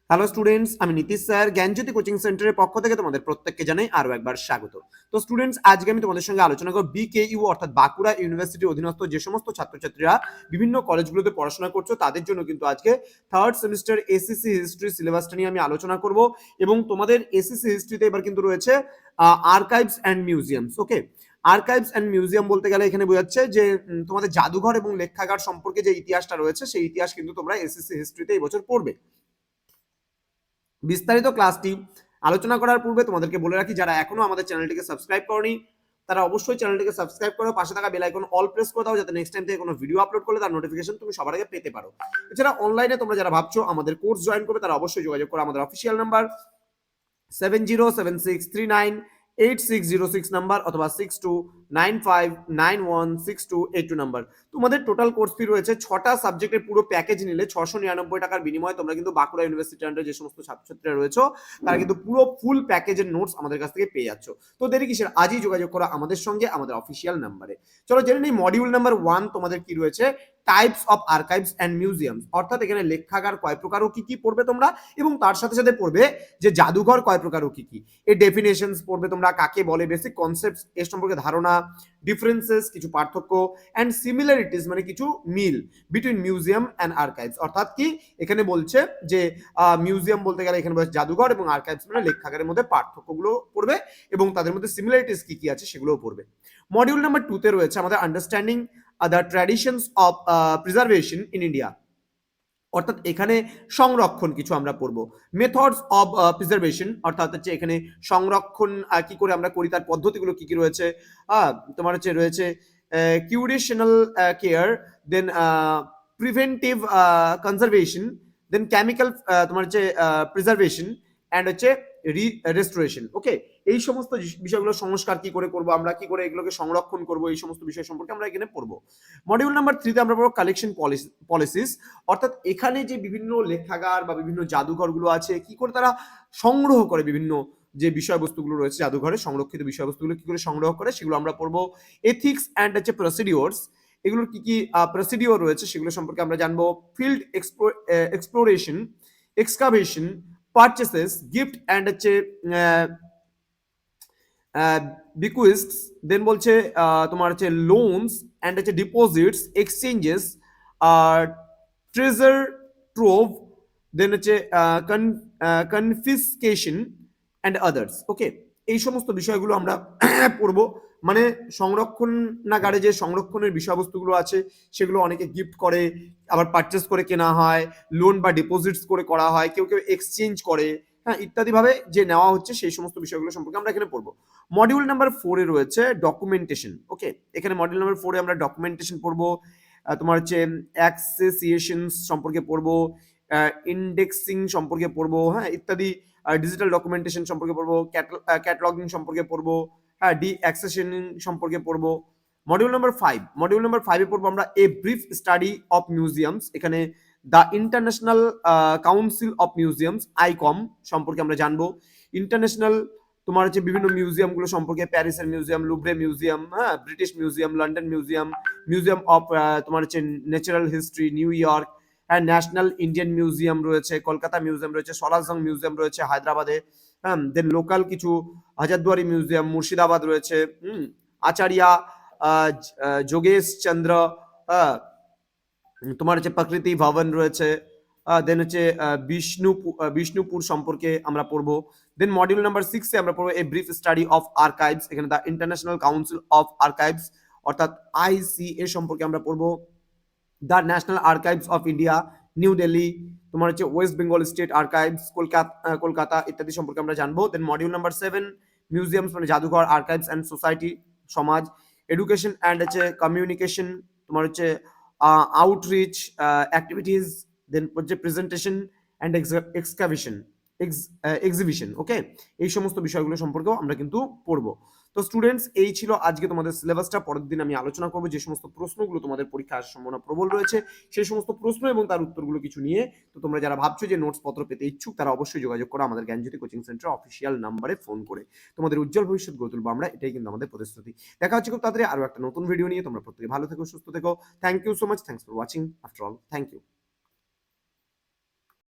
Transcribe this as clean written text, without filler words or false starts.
Hello students, আমি Nitish sir জ্ঞানজ্যোতি coaching সেন্টারের পক্ষ থেকে তোমাদের প্রত্যেককে জানাই আরো একবার স্বাগত। তো স্টুডেন্টস, আজকে আমি তোমাদের সঙ্গে আলোচনা করব বিকেইউ অর্থাৎ বাঁকুড়া ইউনিভার্সিটির অধীনস্থ যে সমস্ত ছাত্রছাত্রীরা বিভিন্ন কলেজগুলোতে পড়াশোনা করছো তাদের জন্য কিন্তু আজকে থার্ড সেমিস্টার এসএসসি হিস্ট্রি সিলেবাসটা নিয়ে আমি আলোচনা করব। এবং তোমাদের এসএসসি হিস্ট্রিতে এবার কিন্তু রয়েছে archives and museums. Okay, archives and museum বলতে গেলে এখানে বোঝাচ্ছে যে তোমাদের জাদুঘর এবং লেখাগার সম্পর্কে যে ইতিহাসটা রয়েছে সেই ইতিহাস কিন্তু তোমরা এসএসসি হিস্ট্রিতে এই বছর পড়বে। বিস্তারিত ক্লাসটি আলোচনা করার পূর্বে তোমাদেরকে বলে রাখি, যারা এখনো আমাদের চ্যানেলটিকে সাবস্ক্রাইব করনি তারা অবশ্যই চ্যানেলটিকে সাবস্ক্রাইব করো, পাশে থাকা বেল আইকন অল প্রেস করে দাও যাতে নেক্সট টাইম থেকে কোনো ভিডিও আপলোড করলে তার নোটিফিকেশন তুমি সবার আগে পেতে পারো। এছাড়া অনলাইনে তোমরা যারা ভাবছো আমাদের কোর্স জয়েন করবে তারা অবশ্যই যোগাযোগ করো আমাদের অফিসিয়াল নাম্বার 7076398606 নাম্বার অথবা 6295916282 নাম্বার। তোমাদের টোটাল কোর্স ফি রয়েছে 6টা সাবজেক্টের পুরো প্যাকেজ নিলে 699 টাকার বিনিময়ে তোমরা কিন্তু বাঁকুড়া ইউনিভার্সিটি আন্ডারে যে সমস্ত ছাত্রছাত্রীরা রয়েছে তারা কিন্তু পুরো ফুল প্যাকেজের নোটস আমাদের কাছ থেকে পেয়ে যাচ্ছ। তো দেরি কিসের, আজই যোগাযোগ করো আমাদের সঙ্গে আমাদের অফিসিয়াল নাম্বারে। চলো জেনে নিই মডিউল নাম্বার 1 তোমাদের কি রয়েছে, types of archives and museums. অর্থাৎ এখানে লেখাগার কয় প্রকার ও কি কি পড়বে তোমরা, এবং তার সাথে সাথে পড়বে যে জাদুঘর কয় প্রকার ও কি কি, এর ডেফিনেশনস পড়বে তোমরা, কাকে বলে, বেসিক কনসেপ্টস এর সম্পর্কে ধারণা, ডিফারেন্সেস কিছু পার্থক্য, অ্যান্ড সিমিলারিটিস মানে কিছু মিল বিটুইন মিউজিয়াম অ্যান্ড আর্কাইভস। অর্থাৎ কি এখানে বলছে যে মিউজিয়াম বলতে গেলে এখানে বলছে জাদুঘর, এবং আর্কাইভস মানে লেখাগারের মধ্যে পার্থক্যগুলো পড়বে এবং তাদের মধ্যে সিমিলারিটিস কি কি আছে সেগুলোও পড়বে। মডিউল নাম্বার 2 তে রয়েছে আমাদের understanding the traditions of preservation in India. অর্থাৎ এখানে সংরক্ষণ কিছু আমরা পড়বো, মেথডস অফ প্রিজার্ভেশন, অর্থাৎ হচ্ছে এখানে সংরক্ষণ কি করে আমরা করি তার পদ্ধতিগুলো কি কি রয়েছে। তোমার হচ্ছে রয়েছে কিউরেশনাল কেয়ার, দেন প্রিভেন্টিভ কনজারভেশন, দেন কেমিক্যাল তোমার হচ্ছে প্রিজার্ভেশন, অ্যান্ড হচ্ছে রেস্টোরেশন। ওকে, এই সমস্ত বিষয়গুলো সংস্কার কি করে করবো আমরা, কি করে এগুলোকে সংরক্ষণ করবো, এই সমস্ত বিষয় সম্পর্কে আমরা এখানে পড়বো। মডিউল নাম্বার 3 তে আমরা পড়বো কালেকশন পলিসিস। অর্থাৎ এখানে যে বিভিন্ন লেখাগার বা বিভিন্ন জাদুঘরগুলো আছে কি করে তারা সংগ্রহ করে বিভিন্ন যে বিষয়বস্তুগুলো রয়েছে জাদুঘরে সংরক্ষিত বিষয়বস্তুগুলো কি করে সংগ্রহ করে সেগুলো আমরা পড়বো। এথিক্স অ্যান্ড হচ্ছে প্রসিডিওরস, এগুলোর কি কি প্রসিডিওর রয়েছে সেগুলো সম্পর্কে আমরা জানবো। Field exploration, excavation, purchases, gift and হচ্ছে বিকুইস্টস, দেন বলছে তোমার হচ্ছে লোনস অ্যান্ড হচ্ছে ডিপোজিটস, এক্সচেঞ্জেস, আর ট্রেজার ট্রোভ, দেন হচ্ছে কনফিসকেশন অ্যান্ড আদার্স। ওকে, এই সমস্ত বিষয়গুলো আমরা পড়বো। মানে সংরক্ষণাগারে যে সংরক্ষণের বিষয়বস্তুগুলো আছে সেগুলো অনেকে গিফট করে, আবার পারচেস করে কেনা হয়, লোন বা ডিপোজিটস করে করা হয়, কেউ কেউ এক্সচেঞ্জ করে, হ্যাঁ, ইত্যাদি ভাবে যে নেওয়া হচ্ছে সেই সমস্ত বিষয়গুলো সম্পর্কে আমরা এখানে পড়বো। মডিউল নাম্বার 4 এ রয়েছে ডকুমেন্টেশন। ওকে, এখানে মডিউল নাম্বার 4 এ আমরা ডকুমেন্টেশন পড়বো, তোমার হচ্ছে অ্যাক্সেসিয়েশন সম্পর্কে পড়বো, ইন্ডেক্সিং সম্পর্কে পড়বো, হ্যাঁ, ইত্যাদি, ডিজিটাল ডকুমেন্টেশন সম্পর্কে পড়বো, ক্যাটালগিং সম্পর্কে পড়বো, হ্যাঁ, ডি অ্যাক্সেশনিং সম্পর্কে পড়বো। মডিউল নাম্বার 5 এ পড়বো আমরা a brief study of museums. এখানে the international council of museums ICOM সম্পর্কে আমরা জানবো। ইন্টারন্যাশনাল তোমার হচ্ছে বিভিন্ন মিউজিয়াম গুলো সম্পর্কে, প্যারিসের মিউজিয়াম, লুভরে মিউজিয়াম, হ্যাঁ, British museum, London museum, museum of তোমার হচ্ছে ন্যাচারাল হিস্ট্রি নিউ ইয়র্ক, হ্যাঁ, ন্যাশনাল ইন্ডিয়ান মিউজিয়াম রয়েছে, কলকাতা মিউজিয়াম রয়েছে, সলারজং মিউজিয়াম রয়েছে হায়দ্রাবাদে, হ্যাঁ, দেন লোকাল কিছু হাজারদুয়ারি মিউজিয়াম মুর্শিদাবাদ রয়েছে, আচার্যা যোগেশ চন্দ্র, তোমার হচ্ছে প্রকৃতি ভবন রয়েছে, দেন হচ্ছে বিষ্ণুপুর সম্পর্কে আমরা পড়বো। দেন মডিউল নাম্বার 6 এ আমরা পড়বো a brief study of archives. এখানে the international council of archives অর্থাৎ আইসিএ সম্পর্কে আমরা পড়বো। The national archives of India New Delhi, তোমার হচ্ছে West Bengal state archives Kolkata ইত্যাদি সম্পর্কে আমরা জানবো। দেন মডিউল নাম্বার 7 মিউজিয়ামস মানে জাদুঘর, আর্কাইভস অ্যান্ড সোসাইটি সমাজ, এডুকেশন অ্যান্ড হচ্ছে কমিউনিকেশন, তোমার হচ্ছে আউটরিচ অ্যাক্টিভিটিস, দেন হচ্ছে প্রেজেন্টেশন অ্যান্ড এক্সিবিশন। ওকে, এই সমস্ত বিষয়গুলো সম্পর্কেও আমরা কিন্তু পড়বো। তো স্টুডেন্টস, এই ছিল আজকে তোমাদের সিলেবাসটা। পরের দিন আমি আলোচনা করবো যে সমস্ত প্রশ্নগুলো তোমাদের পরীক্ষা আসার সম্ভাবনা প্রবল রয়েছে সেই সমস্ত প্রশ্ন এবং তার উত্তরগুলো কিছু নিয়ে। তো তোমরা যারা ভাবছো যে নোটস পত্র পেতে ইচ্ছুক তারা অবশ্যই যোগাযোগ করো আমাদের জ্ঞানজ্যোতি কোচিং সেন্টার অফিসিয়াল নাম্বারে ফোন করে। তোমাদের উজ্জ্বল ভবিষ্যৎ গড়ে তুলবো আমরা, এটাই কিন্তু আমাদের প্রতিশ্রুতি। দেখা হচ্ছে খুব তাড়াতাড়ি আরো একটা নতুন ভিডিও নিয়ে। তোমরা প্রত্যেকে ভালো থেকো, সুস্থ থেকো। Thank you so much, thanks for watching after all, thank you.